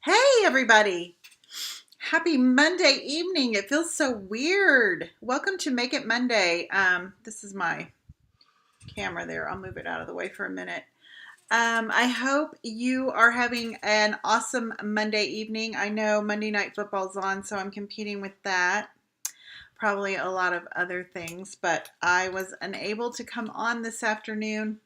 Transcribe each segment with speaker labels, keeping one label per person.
Speaker 1: Hey, everybody. Happy Monday evening. It feels so weird. Welcome to Make It Monday. This is my camera there. I'll move it out of the way for a minute. I hope you are having an awesome Monday evening. I know Monday Night Football's on, so I'm competing with that. Probably a lot of other things, but I was unable to come on this afternoon.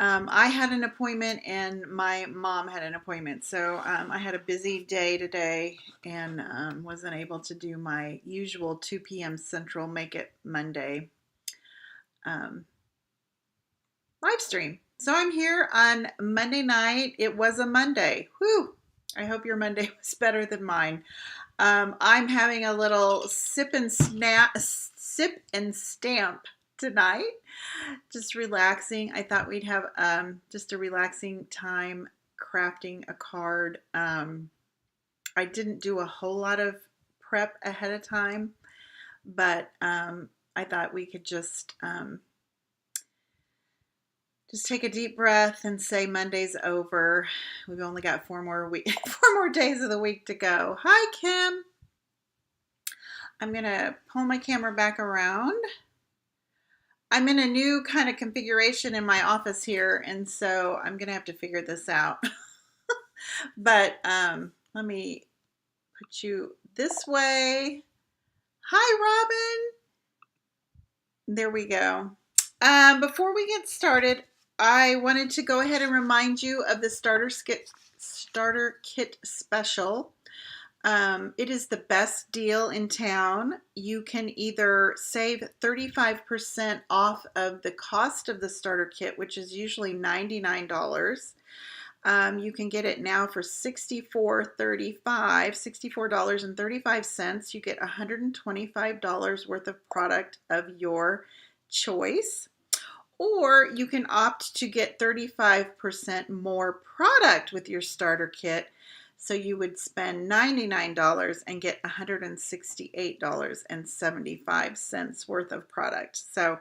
Speaker 1: I had an appointment and my mom had an appointment. So I had a busy day today and wasn't able to do my usual 2 p.m. Central Make It Monday um, live stream. So I'm here on Monday night. It was a Monday. Whew. I hope your Monday was better than mine. I'm having a little sip and stamp tonight. Just relaxing. I thought we'd have just a relaxing time crafting a card. I didn't do a whole lot of prep ahead of time, but I thought we could just take a deep breath and say Monday's over. We've only got 4 more days of the week to go. Hi, Kim. I'm gonna pull my camera back around. I'm in a new kind of configuration in my office here, and so I'm going to have to figure this out. But let me put you this way. Hi, Robin. There we go. Before we get started, I wanted to go ahead and remind you of the starter kit special. It is the best deal in town. You can either save 35% off of the cost of the starter kit, which is usually $99. You can get it now for $64.35. You get $125 worth of product of your choice. Or you can opt to get 35% more product with your starter kit. So you would spend $99 and get $168.75 worth of product. So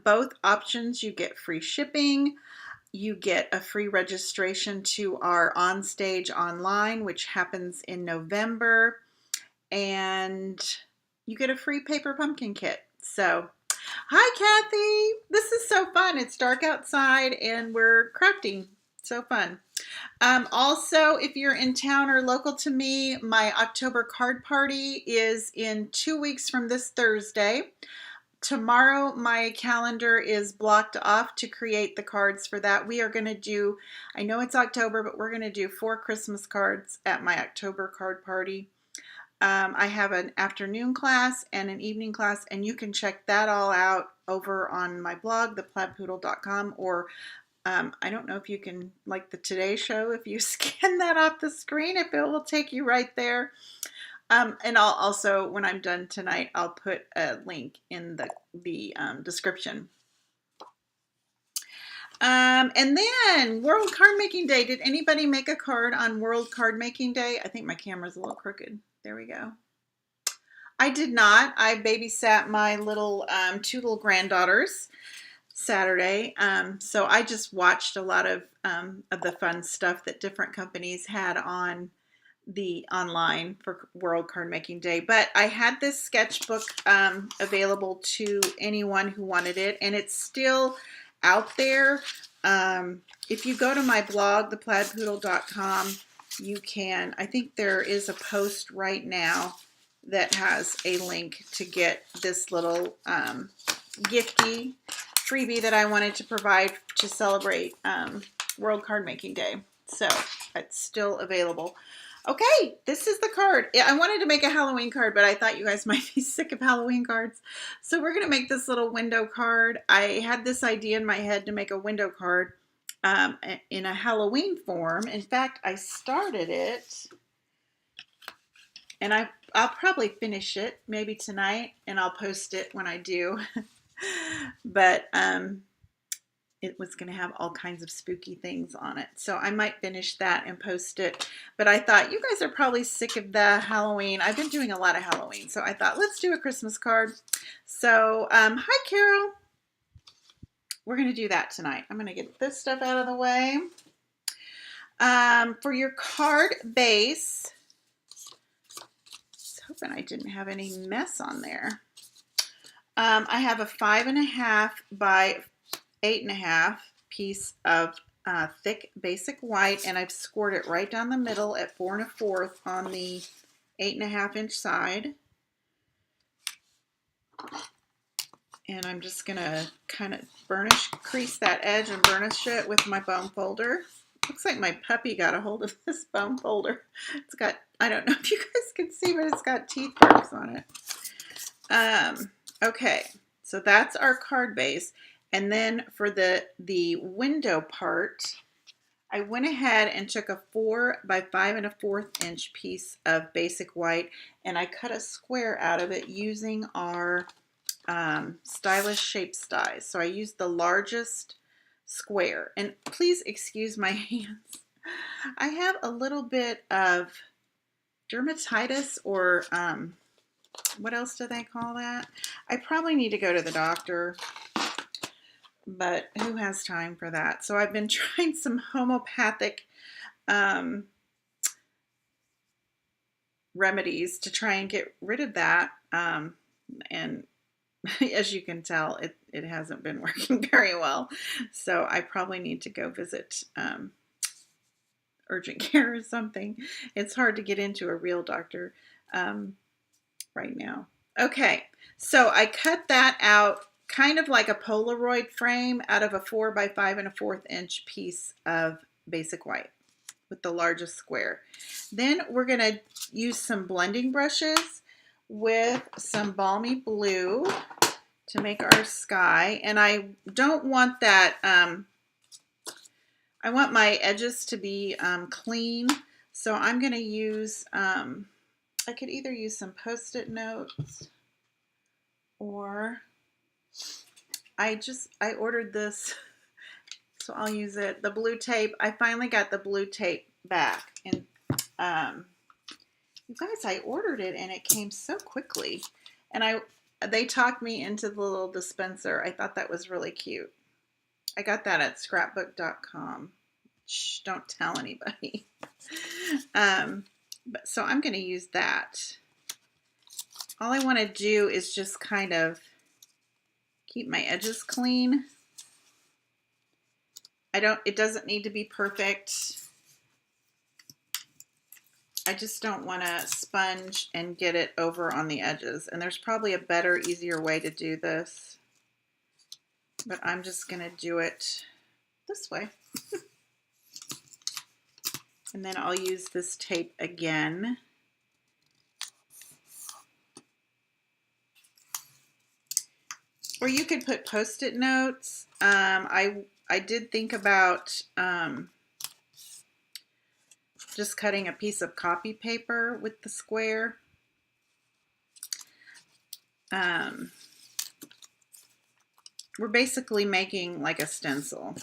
Speaker 1: both options, you get free shipping, you get a free registration to our Onstage Online, which happens in November, and you get a free paper pumpkin kit. So, hi Kathy! This is so fun. It's dark outside and we're crafting. So fun. Also, if you're in town or local to me, my October card party is in 2 weeks from this Thursday. Tomorrow, my calendar is blocked off to create the cards for that. We are going to do, I know it's October, but we're going to do 4 Christmas cards at my October card party. I have an afternoon class and an evening class, and you can check that all out over on my blog, theplaidpoodle.com, or I don't know if you can, like the Today Show, if you scan that off the screen, if it will take you right there. And I'll also, when I'm done tonight, I'll put a link in the description. And then World Card Making Day. Did anybody make a card on World Card Making Day? I think my camera's a little crooked. There we go. I did not. I babysat my little 2 little granddaughters Saturday. So I just watched a lot of the fun stuff that different companies had on the online for World Card Making Day. But I had this sketchbook available to anyone who wanted it, and it's still out there. If you go to my blog, theplaidpoodle.com, you can, I think there is a post right now that has a link to get this little gifty freebie that I wanted to provide to celebrate World Card Making Day. So it's still available. Okay, this is the card. I wanted to make a Halloween card, but I thought you guys might be sick of Halloween cards. So we're going to make this little window card. I had this idea in my head to make a window card in a Halloween form. In fact, I started it, and I'll probably finish it maybe tonight, and I'll post it when I do. But it was going to have all kinds of spooky things on it. So I might finish that and post it. But I thought, you guys are probably sick of the Halloween. I've been doing a lot of Halloween. So I thought, let's do a Christmas card. So, hi, Carol. We're going to do that tonight. I'm going to get this stuff out of the way. For your card base, I was hoping I didn't have any mess on there. I have a 5.5 by 8.5 piece of thick basic white, and I've scored it right down the middle at 4 1/4 on the 8.5 inch side. And I'm just gonna kind of crease that edge and burnish it with my bone folder. Looks like my puppy got a hold of this bone folder. It's got, I don't know if you guys can see, but it's got teeth marks on it. Okay, so that's our card base. And then for the window part, I went ahead and took a 4 by 5 1/4 inch piece of basic white, and I cut a square out of it using our stylish shape dies. So I used the largest square, and please excuse my hands. I have a little bit of dermatitis, or what else do they call that? I probably need to go to the doctor, but who has time for that? So I've been trying some homeopathic remedies to try and get rid of that, and as you can tell, it hasn't been working very well. So I probably need to go visit urgent care or something. It's hard to get into a real doctor right now. Okay, so I cut that out kind of like a Polaroid frame out of a 4 by 5 1/4 inch piece of basic white with the largest square. Then we're going to use some blending brushes with some balmy blue to make our sky. And I don't want that, I want my edges to be clean. So I'm going to use, I could either use some Post-it notes, or I ordered this, so I'll use it. The blue tape, I finally got the blue tape back. And you guys, I ordered it and it came so quickly. And they talked me into the little dispenser. I thought that was really cute. I got that at scrapbook.com. Shh, don't tell anybody. So I'm going to use that. All I want to do is just kind of keep my edges clean. It doesn't need to be perfect. I just don't want to sponge and get it over on the edges. And there's probably a better, easier way to do this. But I'm just going to do it this way. And then I'll use this tape again. Or you could put Post-it notes. I did think about just cutting a piece of copy paper with the square. We're basically making like a stencil.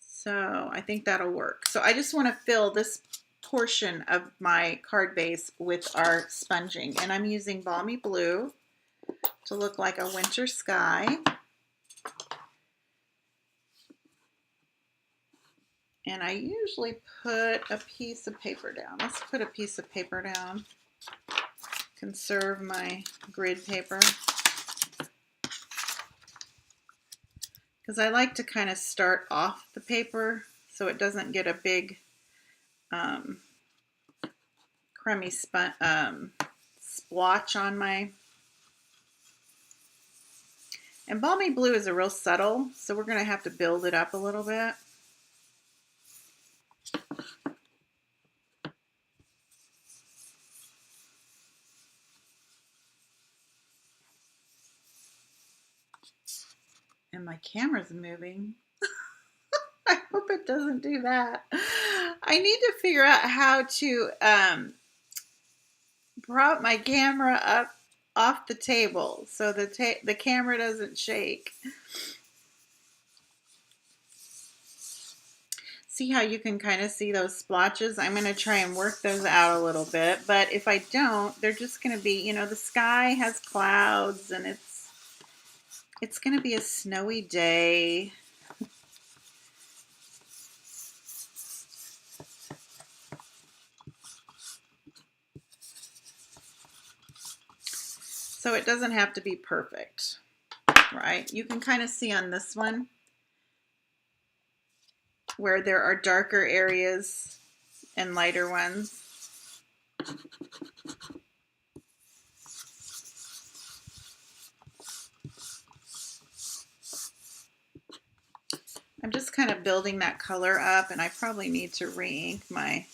Speaker 1: So I think that'll work. So I just want to fill this portion of my card base with our sponging. And I'm using balmy blue to look like a winter sky. And I usually put a piece of paper down. Let's put a piece of paper down. Conserve my grid paper. Because I like to kind of start off the paper so it doesn't get a big crummy splotch on my. And balmy blue is a real subtle, so we're going to have to build it up a little bit. And my camera's moving. I hope it doesn't do that. I need to figure out how to prop my camera up off the table so the camera doesn't shake. See how you can kind of see those splotches? I'm going to try and work those out a little bit, but if I don't, they're just going to be, you know, the sky has clouds and it's going to be a snowy day. So it doesn't have to be perfect, right? You can kind of see on this one where there are darker areas and lighter ones. I'm just kind of building that color up, and I probably need to re-ink my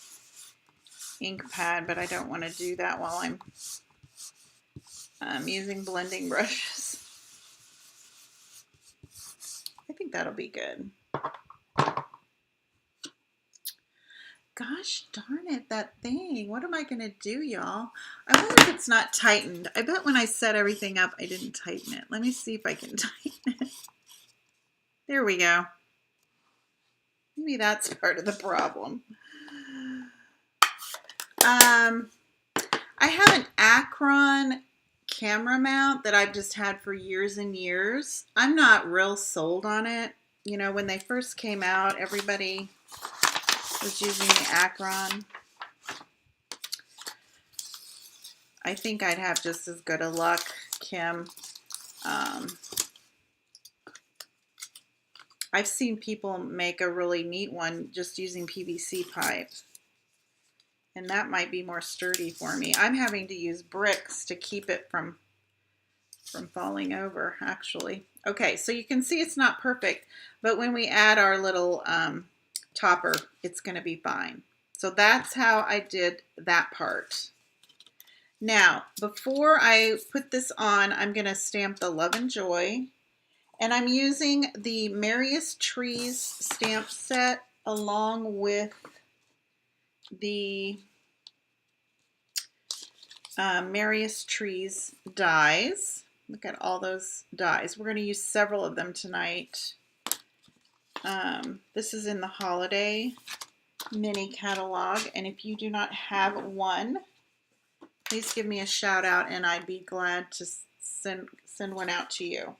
Speaker 1: ink pad, but I don't want to do that while I'm using blending brushes. I think that'll be good. Gosh darn it, that thing. What am I going to do, y'all? I wonder if it's not tightened. I bet when I set everything up, I didn't tighten it. Let me see if I can tighten it. There we go. Maybe that's part of the problem. I have an Acron camera mount that I've just had for years and years. I'm not real sold on it. You know, when they first came out, everybody was using the Acron. I think I'd have just as good a luck, Kim. I've seen people make a really neat one just using PVC pipe. And that might be more sturdy for me. I'm having to use bricks to keep it from falling over, actually. Okay, so you can see it's not perfect, but when we add our little topper, it's going to be fine. So that's how I did that part. Now, before I put this on, I'm going to stamp the Love and Joy. And I'm using the Merriest Trees stamp set along with the Merriest Trees dies. Look at all those dies. We're going to use several of them tonight. This is in the holiday mini catalog, and if you do not have one, please give me a shout out and I'd be glad to send one out to you.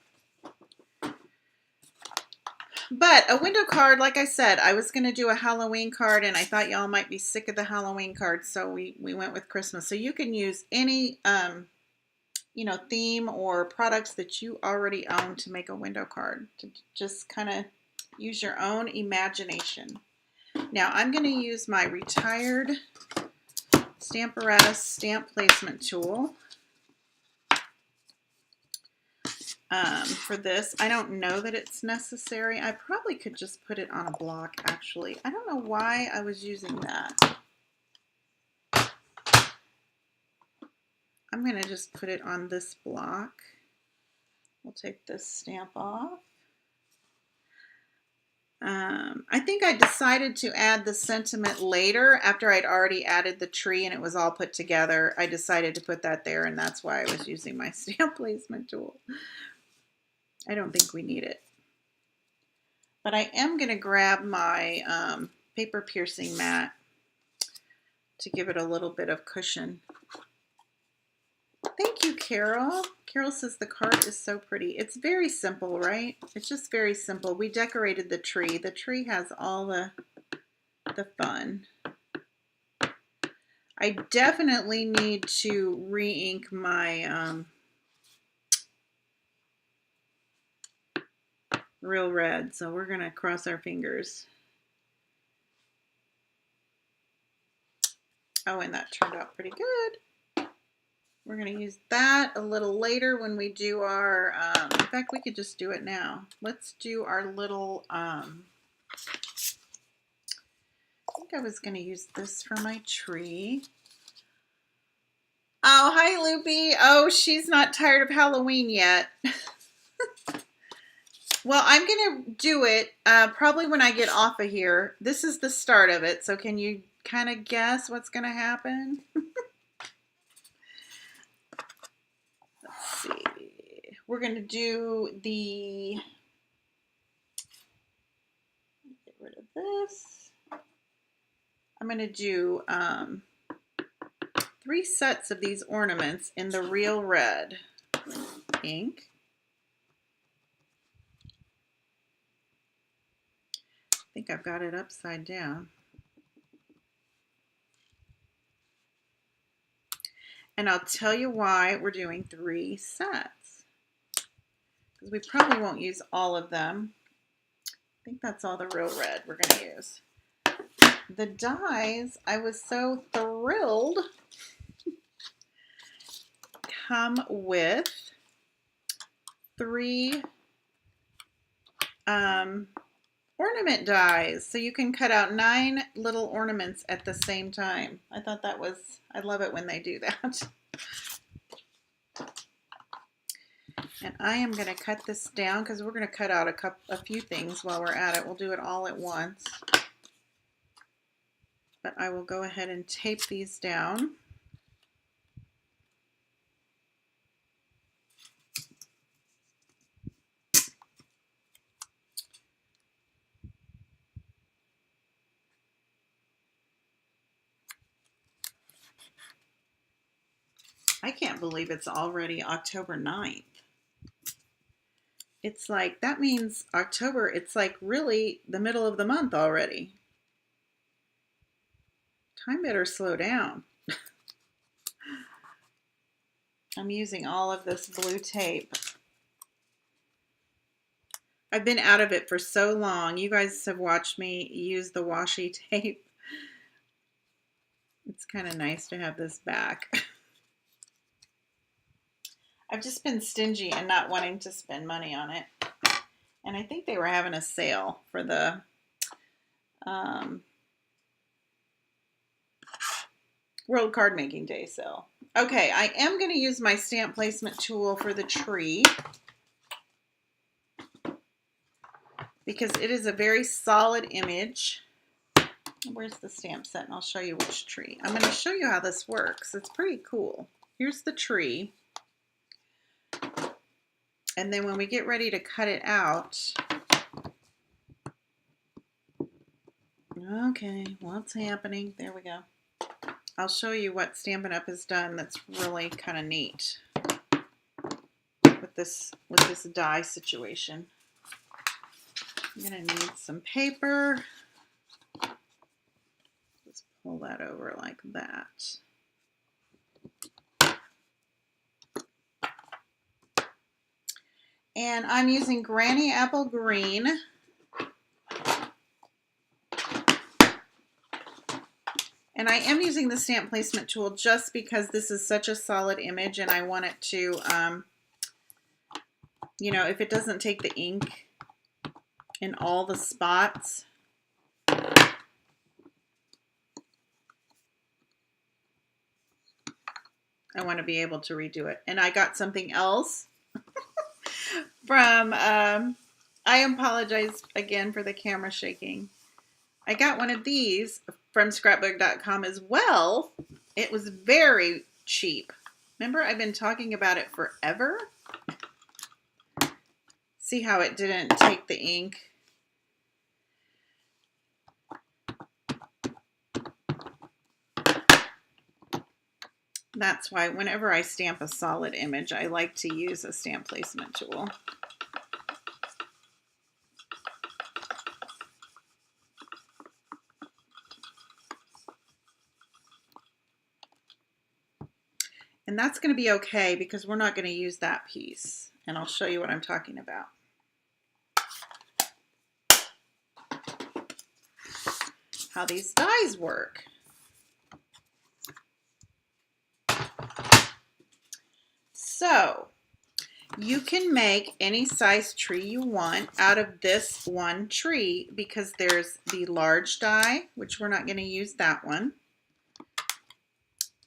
Speaker 1: But a window card, like I said, I was going to do a Halloween card, and I thought y'all might be sick of the Halloween cards, so we went with Christmas. So you can use any you know, theme or products that you already own to make a window card, to just kind of use your own imagination. Now I'm going to use my retired Stamparatus stamp placement tool for this. I don't know that it's necessary. I probably could just put it on a block, actually. I don't know why I was using that. I'm going to just put it on this block. We'll take this stamp off. I think I decided to add the sentiment later after I'd already added the tree and it was all put together. I decided to put that there, and that's why I was using my stamp placement tool. I don't think we need it. But I am going to grab my paper piercing mat to give it a little bit of cushion. Thank you, Carol. Carol says the card is so pretty. It's very simple, right? It's just very simple. We decorated the tree. The tree has all the fun. I definitely need to re-ink my Real Red, so we're going to cross our fingers. Oh, and that turned out pretty good. We're going to use that a little later when we do our, in fact, we could just do it now. Let's do our little, I think I was going to use this for my tree. Oh, hi, Loopy. Oh, she's not tired of Halloween yet. Well, I'm going to do it probably when I get off of here. This is the start of it, so can you kind of guess what's going to happen? Let's see. We're going to do the, get rid of this. I'm going to do 3 sets of these ornaments in the Real Red ink. I think I've got it upside down. And I'll tell you why we're doing 3 sets. Because we probably won't use all of them. I think that's all the real red we're going to use. The dies, I was so thrilled, come with 3 ornament dies. So you can cut out 9 little ornaments at the same time. I thought that was, I love it when they do that. And I am going to cut this down because we're going to cut out a few things while we're at it. We'll do it all at once. But I will go ahead and tape these down. I can't believe it's already October 9th. It's like, that means October, it's like really the middle of the month already. Time better slow down. I'm using all of this blue tape. I've been out of it for so long. You guys have watched me use the washi tape. It's kind of nice to have this back. I've just been stingy and not wanting to spend money on it. And I think they were having a sale for the World Card Making Day sale. Okay, I am going to use my stamp placement tool for the tree because it is a very solid image. Where's the stamp set? And I'll show you which tree. I'm going to show you how this works. It's pretty cool. Here's the tree. And then when we get ready to cut it out, okay, what's happening? There we go. I'll show you what Stampin' Up! Has done that's really kind of neat with this die situation. I'm gonna need some paper. Just pull that over like that. And I'm using Granny Apple Green. And I am using the stamp placement tool just because this is such a solid image and I want it to, you know, if it doesn't take the ink in all the spots, I want to be able to redo it. And I got something else from, I apologize again for the camera shaking. I got one of these from scrapbook.com as well. It was very cheap. Remember, I've been talking about it forever. See how it didn't take the ink? That's why whenever I stamp a solid image, I like to use a stamp placement tool. And that's going to be okay because we're not going to use that piece. And I'll show you what I'm talking about. How these dies work. So, you can make any size tree you want out of this one tree because there's the large die, which we're not going to use that one.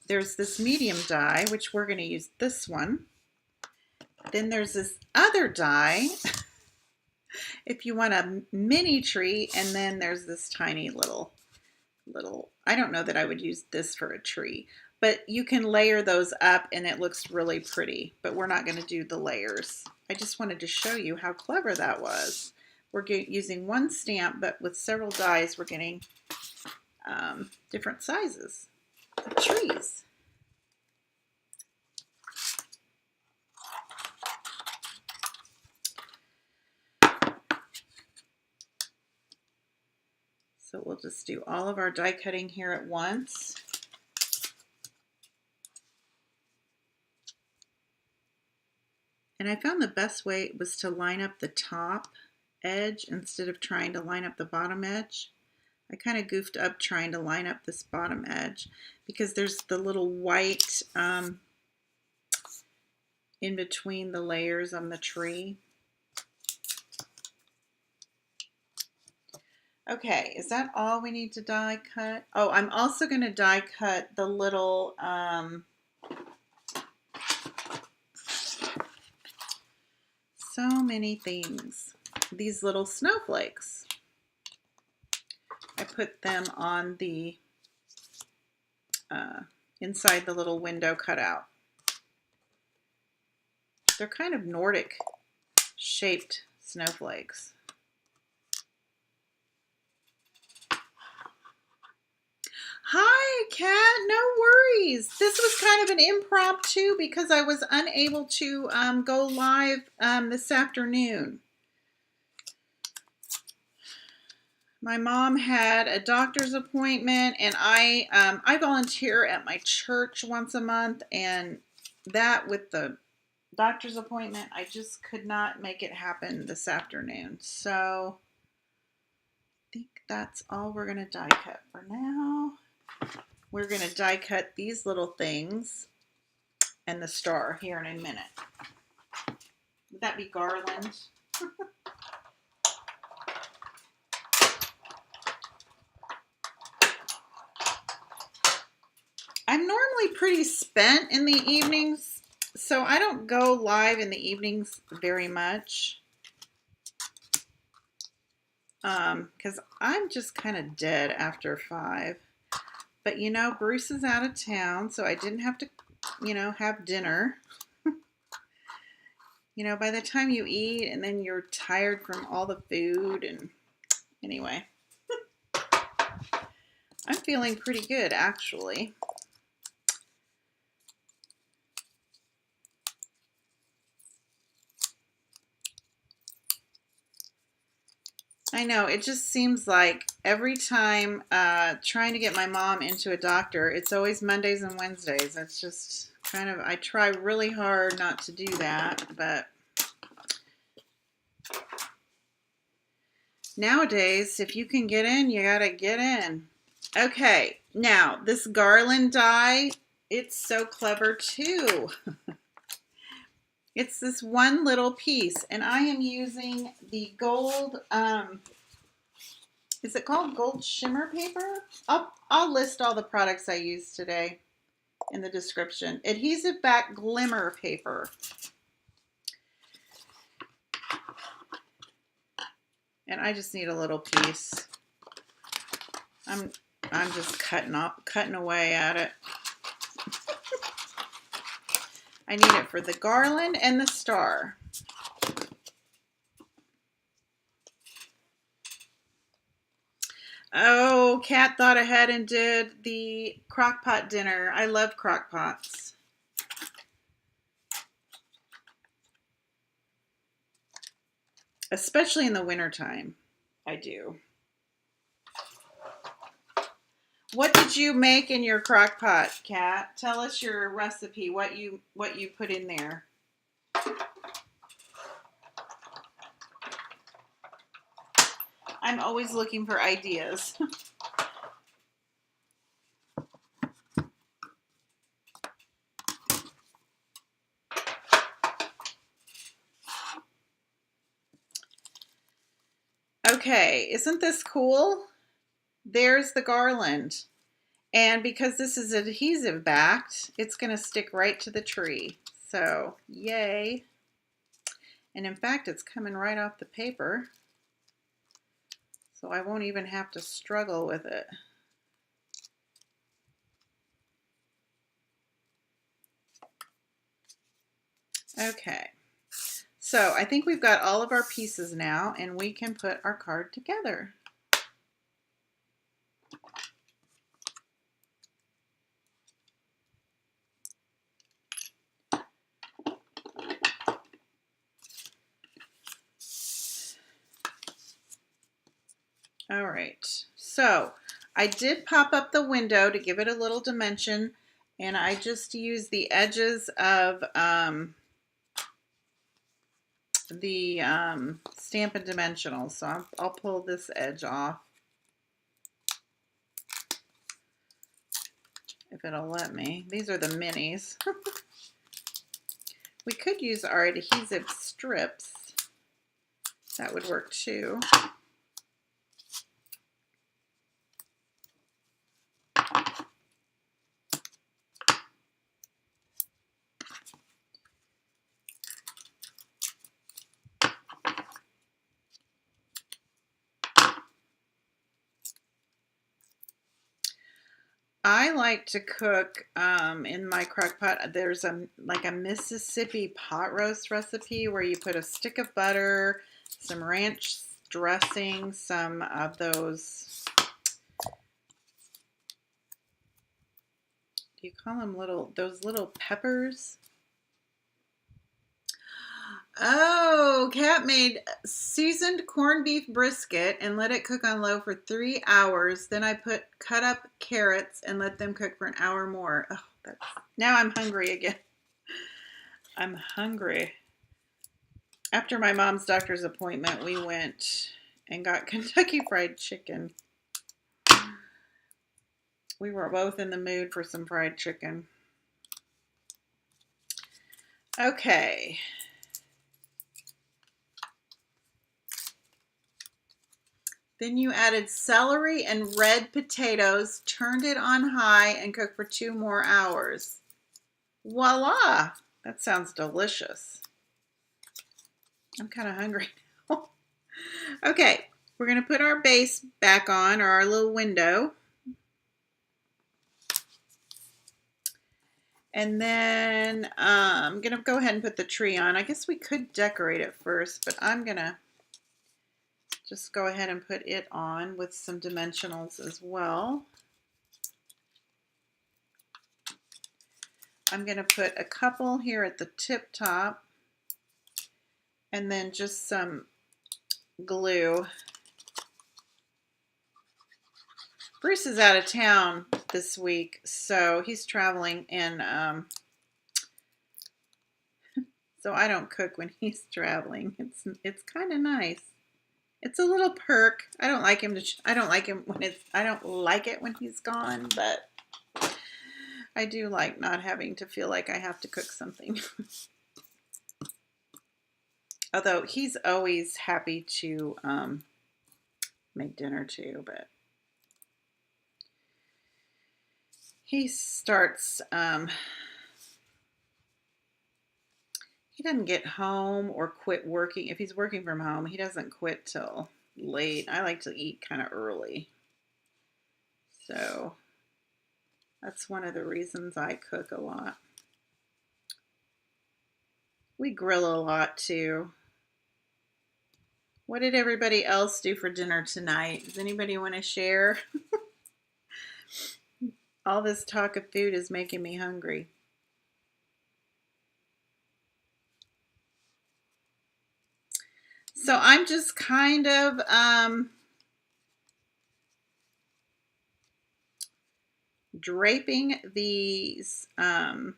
Speaker 1: There's this medium die, which we're going to use this one. Then there's this other die if you want a mini tree, and then there's this tiny little, I don't know that I would use this for a tree, but you can layer those up and it looks really pretty, but we're not going to do the layers. I just wanted to show you how clever that was. We're using one stamp, but with several dies, we're getting different sizes of trees. So we'll just do all of our die cutting here at once. And I found the best way was to line up the top edge instead of trying to line up the bottom edge. I kind of goofed up trying to line up this bottom edge because there's the little white in between the layers on the tree. Okay, is that all we need to die cut? Oh, I'm also going to die cut the little so many things. These little snowflakes. I put them on the inside the little window cutout. They're kind of Nordic shaped snowflakes. Hi, Kat. No worries. This was kind of an impromptu because I was unable to go live this afternoon. My mom had a doctor's appointment, and I volunteer at my church once a month, and that with the doctor's appointment, I just could not make it happen this afternoon. So I think that's all we're going to die cut for now. We're going to die cut these little things and the star here in a minute. Would that be garland? I'm normally pretty spent in the evenings, so I don't go live in the evenings very much. Because I'm just kind of dead after 5. But, you know, Bruce is out of town, so I didn't have to, you know, have dinner. You know, by the time you eat and then you're tired from all the food, and anyway. I'm feeling pretty good, actually. I know, it just seems like every time trying to get my mom into a doctor, it's always Mondays and Wednesdays. It's just kind of, I try really hard not to do that, but nowadays, if you can get in, you gotta get in. Okay, now this garland die, it's so clever too. It's this one little piece, and I am using the gold, is it called gold shimmer paper? I'll list all the products I used today in the description. Adhesive back glimmer paper. And I just need a little piece. I'm just cutting away at it. I need it for the garland and the star. Oh, Kat thought ahead and did the crock pot dinner. I love crock pots. Especially in the wintertime. I do. What did you make in your crock pot, Kat? Tell us your recipe, what you put in there. I'm always looking for ideas. Okay, isn't this cool? There's the garland. And because this is adhesive backed, it's going to stick right to the tree. So, yay. And in fact, it's coming right off the paper. So I won't even have to struggle with it. Okay. So I think we've got all of our pieces now, and we can put our card together. All right, so I did pop up the window to give it a little dimension, and I just used the edges of the Stampin' Dimensionals. So I'll pull this edge off if it'll let me. These are the minis. We could use our adhesive strips. That would work too. I like to cook in my crock pot. There's like a Mississippi pot roast recipe where you put a stick of butter, some ranch dressing, some of those, do you call them those little peppers? Oh, Kat made seasoned corned beef brisket and let it cook on low for 3 hours. Then I cut up carrots and let them cook for an hour more. Oh, now I'm hungry again. I'm hungry. After my mom's doctor's appointment, we went and got Kentucky Fried Chicken. We were both in the mood for some fried chicken. Okay. Then you added celery and red potatoes, turned it on high, and cooked for 2 more hours. Voila! That sounds delicious. I'm kind of hungry now. Okay, we're going to put our base back on, or our little window. And then I'm going to go ahead and put the tree on. I guess we could decorate it first, but I'm going to just go ahead and put it on with some dimensionals as well. I'm going to put a couple here at the tip top and then just some glue. Bruce is out of town this week, so he's traveling, and so I don't cook when he's traveling. It's kind of nice. It's a little perk. I don't like him when he's gone, but I do like not having to feel like I have to cook something. Although he's always happy to make dinner too, but he starts, he doesn't get home or quit working. If he's working from home, he doesn't quit till late. I like to eat kind of early. So that's one of the reasons I cook a lot. We grill a lot too. What did everybody else do for dinner tonight? Does anybody want to share? All this talk of food is making me hungry. So I'm just kind of draping these, what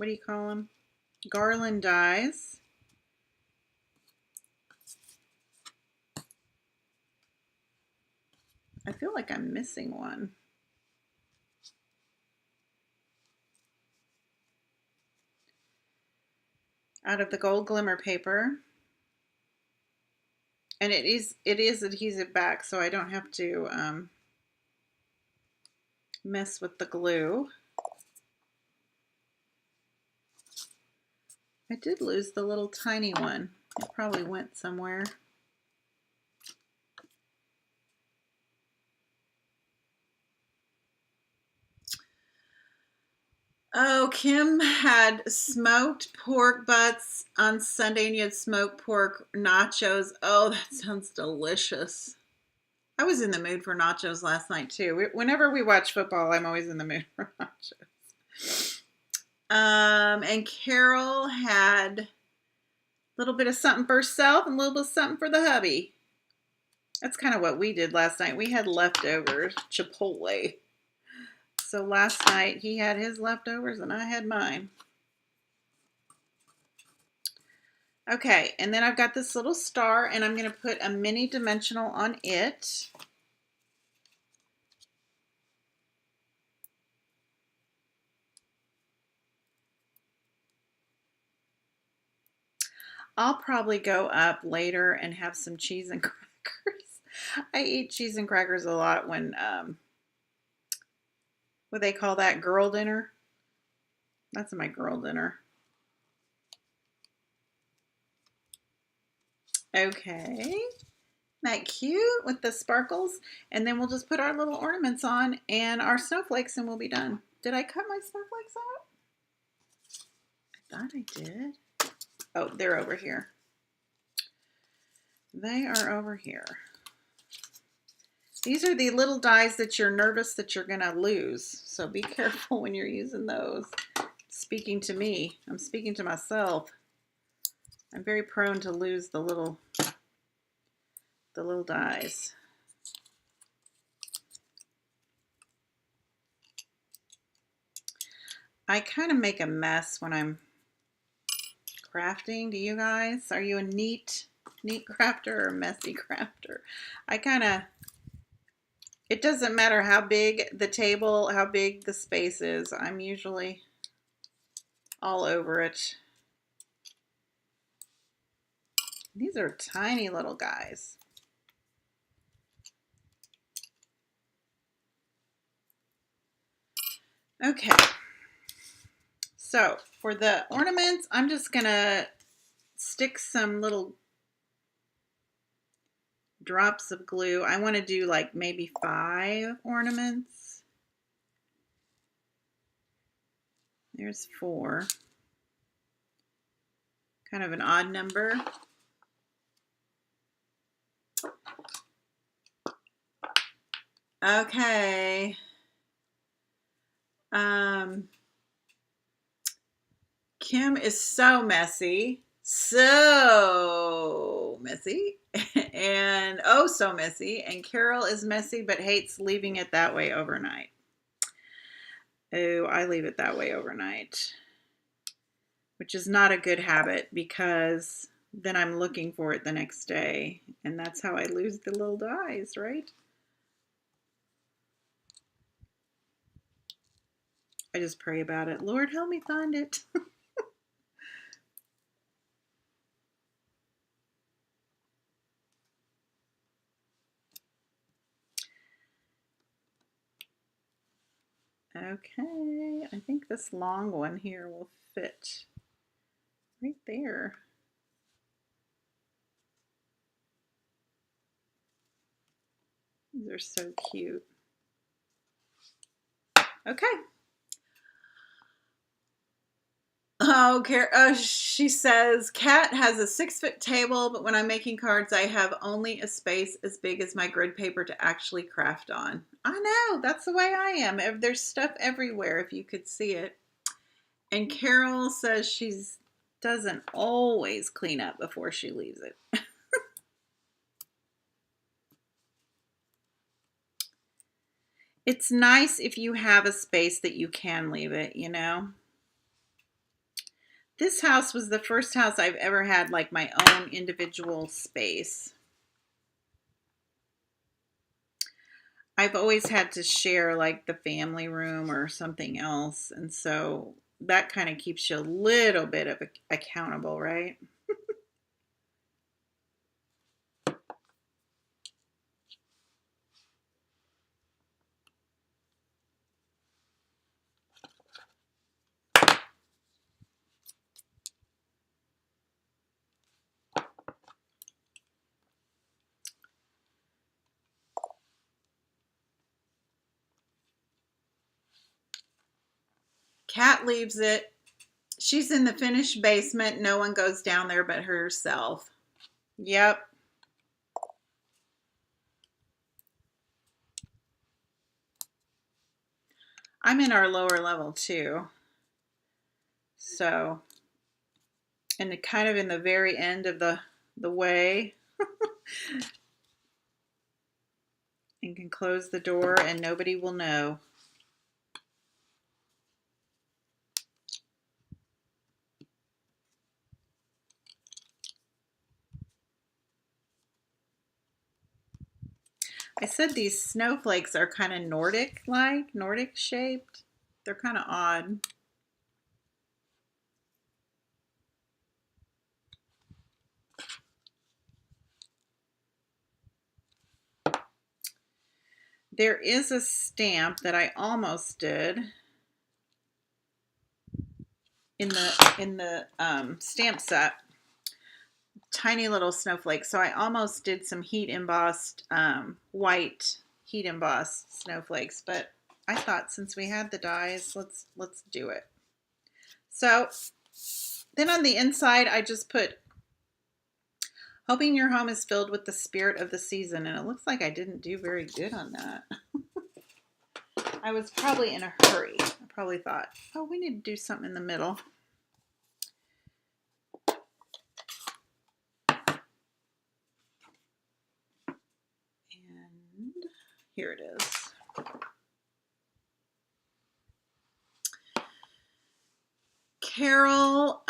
Speaker 1: do you call them? Garland dies. I feel like I'm missing one. Out of the gold glimmer paper. And it is adhesive back, so I don't have to mess with the glue. I did lose the little tiny one. It probably went somewhere. Oh, Kim had smoked pork butts on Sunday, and you had smoked pork nachos. Oh, that sounds delicious. I was in the mood for nachos last night too. Whenever we watch football, I'm always in the mood for nachos. And Carol had a little bit of something for herself and a little bit of something for the hubby. That's kind of what we did last night. We had leftovers, Chipotle. So last night he had his leftovers and I had mine. Okay, and then I've got this little star, and I'm going to put a mini dimensional on it. I'll probably go up later and have some cheese and crackers. I eat cheese and crackers a lot when, what they call that, girl dinner. That's my girl dinner. Okay, isn't that cute with the sparkles? And then we'll just put our little ornaments on and our snowflakes and we'll be done. Did I cut my snowflakes out? I thought I did. Oh, they're over here. They are over here. These are the little dies that you're nervous that you're going to lose. So be careful when you're using those. Speaking to me, I'm speaking to myself. I'm very prone to lose the little dies. I kind of make a mess when I'm crafting. Do you guys? Are you a neat crafter or a messy crafter? I kind of, it doesn't matter how big the table, how big the space is. I'm usually all over it. These are tiny little guys. Okay. So for the ornaments, I'm just gonna stick some little drops of glue. I want to do like maybe 5 ornaments. There's 4. Kind of an odd number. Okay. Kim is so messy. So messy. And oh, so messy. And Carol is messy but hates leaving it that way overnight. Oh, I leave it that way overnight. Which is not a good habit because then I'm looking for it the next day. And that's how I lose the little dies, right? I just pray about it. Lord, help me find it. Okay, I think this long one here will fit right there. These are so cute. Okay. Oh, she says, Kat has a 6-foot table, but when I'm making cards, I have only a space as big as my grid paper to actually craft on. I know, that's the way I am. There's stuff everywhere if you could see it. And Carol says she doesn't always clean up before she leaves it. It's nice if you have a space that you can leave it, you know? This house was the first house I've ever had like my own individual space. I've always had to share like the family room or something else. And so that kind of keeps you a little bit of accountable, right? Kat leaves it. She's in the finished basement. No one goes down there but herself. Yep. I'm in our lower level too. So, and kind of in the very end of the way. And can close the door and nobody will know. I said these snowflakes are kind of Nordic-like, Nordic shaped. They're kind of odd. There is a stamp that I almost did in the stamp set. Tiny little snowflakes. So I almost did some heat embossed white heat embossed snowflakes, but I thought since we had the dies, let's do it. So then on the inside, I just put hoping your home is filled with the spirit of the season, and it looks like I didn't do very good on that. I was probably in a hurry. I probably thought, oh, we need to do something in the middle. And here it is. Carol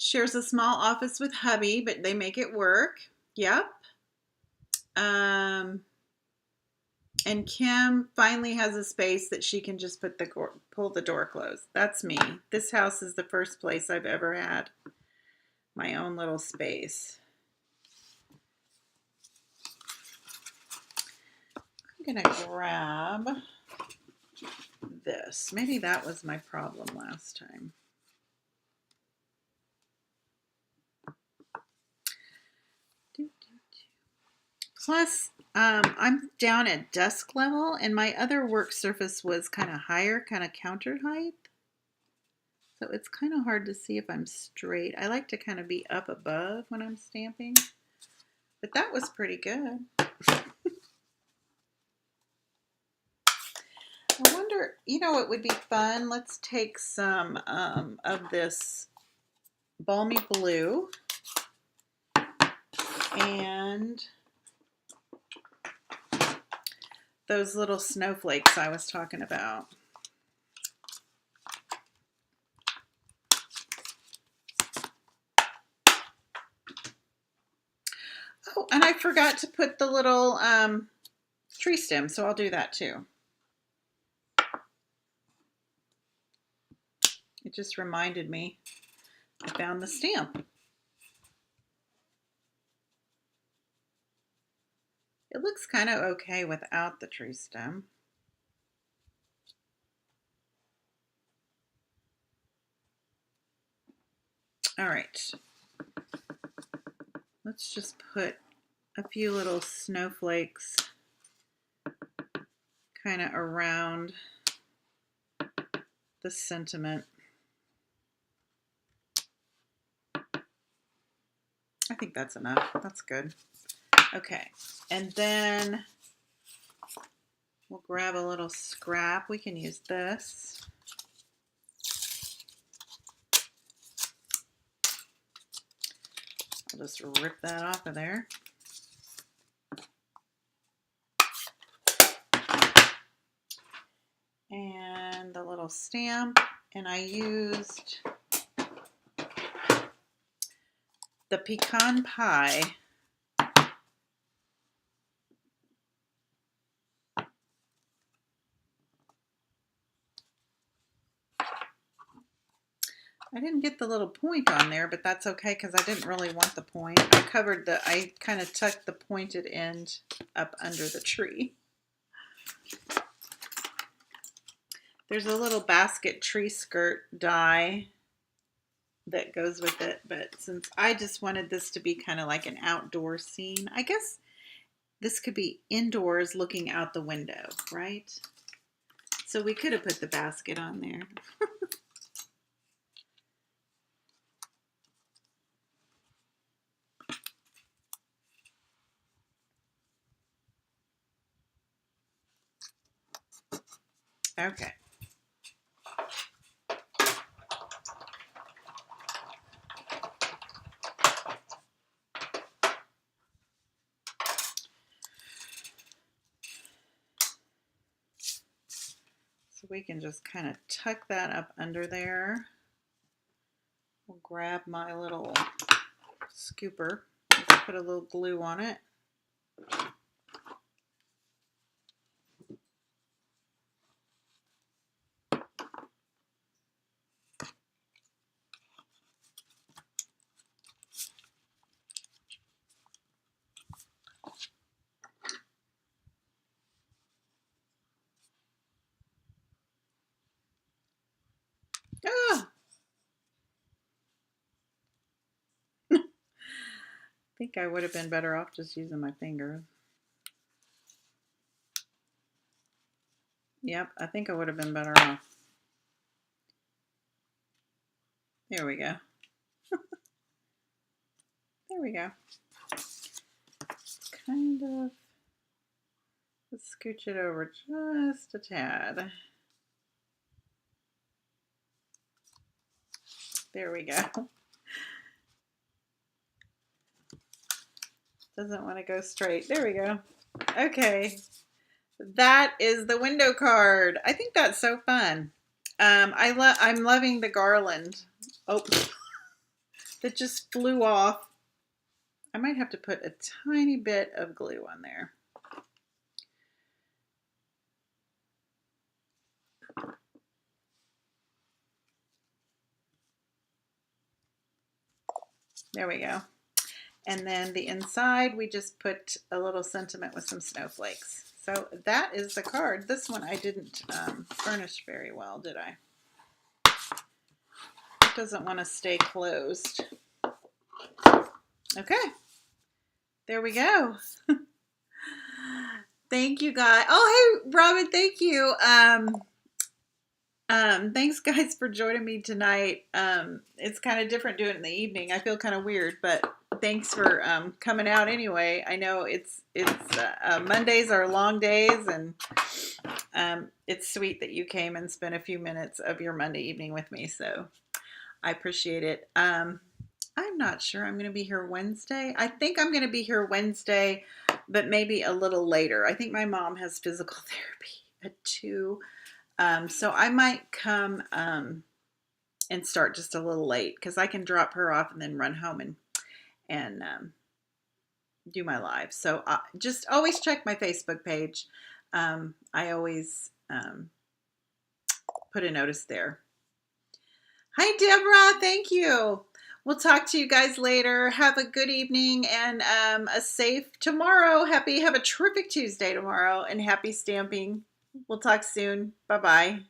Speaker 1: shares a small office with hubby, but they make it work. Yep. And Kim finally has a space that she can just pull the door closed. That's me. This house is the first place I've ever had my own little space. I'm gonna grab this. Maybe that was my problem last time. Plus, I'm down at desk level, and my other work surface was kind of higher, kind of counter height. So it's kind of hard to see if I'm straight. I like to kind of be up above when I'm stamping. But that was pretty good. I wonder, you know, it would be fun. Let's take some of this balmy blue and those little snowflakes I was talking about. Oh, and I forgot to put the little tree stem, so I'll do that too. It just reminded me I found the stamp. It looks kind of okay without the tree stem. All right. Let's just put a few little snowflakes kind of around the sentiment. I think that's enough. That's good. Okay, and then we'll grab a little scrap. We can use this. I'll just rip that off of there. And the little stamp, and I used the pecan pie. I didn't get the little point on there, but that's okay because I didn't really want the point. I kind of tucked the pointed end up under the tree. There's a little basket tree skirt die that goes with it, but since I just wanted this to be kind of like an outdoor scene, I guess this could be indoors looking out the window, right? So we could have put the basket on there. Okay. So we can just kind of tuck that up under there. We'll grab my little scooper. Just put a little glue on it. think I would have been better off just using my finger. Yep, I think I would have been better off. There we go. There we go. Kind of, let's scooch it over just a tad. There we go. Doesn't want to go straight. There we go. Okay. That is the window card. I think that's so fun. I'm loving the garland. Oh, that just flew off. I might have to put a tiny bit of glue on there. There we go. And then the inside, we just put a little sentiment with some snowflakes. So that is the card. This one I didn't furnish very well, did I? It doesn't want to stay closed. Okay. There we go. Thank you, guys. Oh, hey, Robin, thank you. Thanks, guys, for joining me tonight. It's kind of different doing it in the evening. I feel kind of weird, but thanks for coming out anyway. I know it's Mondays are long days, and it's sweet that you came and spent a few minutes of your Monday evening with me, so I appreciate it. I'm not sure I'm going to be here Wednesday. I think I'm going to be here Wednesday, but maybe a little later. I think my mom has physical therapy at 2. So I might come and start just a little late because I can drop her off and then run home and do my live. So just always check my Facebook page. I always put a notice there. Hi, Deborah. Thank you. We'll talk to you guys later. Have a good evening and a safe tomorrow. Have a terrific Tuesday tomorrow and happy stamping. We'll talk soon. Bye-bye.